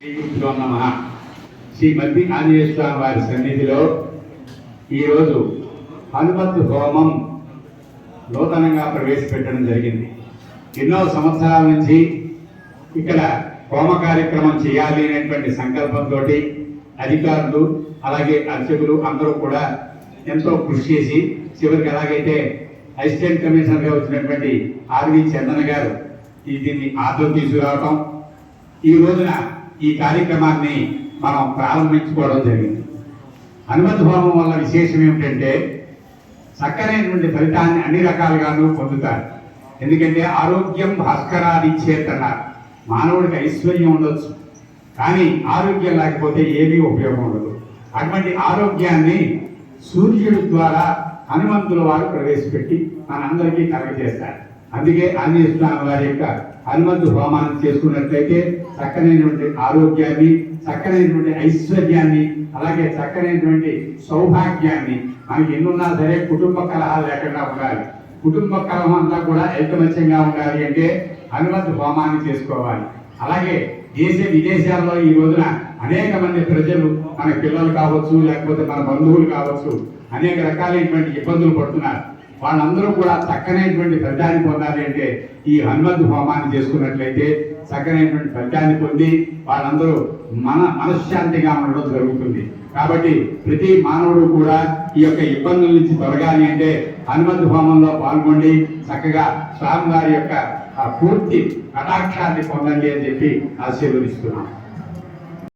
శ్రీగురుభ్యో నమః. శ్రీ మద్ది ఆంజనేయ స్వామి వారి సన్నిధిలో ఈరోజు హనుమత్ హోమం నూతనంగా ప్రవేశపెట్టడం జరిగింది. ఎన్నో సంవత్సరాల నుంచి ఇక్కడ హోమ కార్యక్రమం చేయాలి అనేటువంటి సంకల్పంతో అధికారులు అలాగే అర్చకులు అందరూ కూడా ఎంతో కృషి చేసి చివరికి ఎలాగైతే అసిస్టెంట్ కమిషనర్గా వచ్చినటువంటి ఆర్వి చందన గారు దీన్ని ఆర్డర్ తీసుకురావటం, ఈ రోజున ఈ కార్యక్రమాన్ని మనం ప్రారంభించుకోవడం జరిగింది. హనుమత్ హోమం వల్ల విశేషం ఏమిటంటే చక్కనైనటువంటి ఫలితాన్ని అన్ని రకాలుగాను పొందుతారు. ఎందుకంటే ఆరోగ్యం భాస్కరాదిచ్చేతన్నారు. మానవుడికి ఐశ్వర్యం ఉండొచ్చు, కానీ ఆరోగ్యం లేకపోతే ఏమీ ఉపయోగం ఉండదు. అటువంటి ఆరోగ్యాన్ని సూర్యుడి ద్వారా హనుమంతుల వారు ప్రవేశపెట్టి మనందరికీ కలగజేస్తారు. అందుకే ఆంజనేయ స్వామి వారి యొక్క హనుమంతు హోమాన్ని చేసుకున్నట్లయితే చక్కనైనటువంటి ఆరోగ్యాన్ని, చక్కనైనటువంటి ఐశ్వర్యాన్ని, అలాగే చక్కనైనటువంటి సౌభాగ్యాన్ని, మనకి ఎన్నున్నా సరే కుటుంబ కలహాలు లేకుండా ఉండాలి. కుటుంబ కలహం అంతా కూడా ఐకమత్యంగా ఉండాలి అంటే హనుమంతు హోమాన్ని చేసుకోవాలి. అలాగే దేశ విదేశాల్లో ఈ రోజున అనేక మంది ప్రజలు, మన పిల్లలు కావచ్చు, లేకపోతే మన బంధువులు కావచ్చు, అనేక రకాలైనటువంటి ఇబ్బందులు పడుతున్నారు. వాళ్ళందరూ కూడా చక్కనైనటువంటి ఫలితాన్ని పొందాలి అంటే ఈ హనుమంతు హోమాన్ని చేసుకున్నట్లయితే చక్కనైనటువంటి ఫలితాన్ని పొంది వాళ్ళందరూ మనశ్శాంతిగా ఉండడం జరుగుతుంది. కాబట్టి ప్రతి మానవుడు కూడా ఈ యొక్క ఇబ్బందుల నుంచి తొలగాలి అంటే హనుమంతు హోమంలో పాల్గొండి చక్కగా స్వామివారి యొక్క పూర్తి కటాక్షాన్ని పొందండి అని చెప్పి ఆశీర్వదిస్తున్నాం.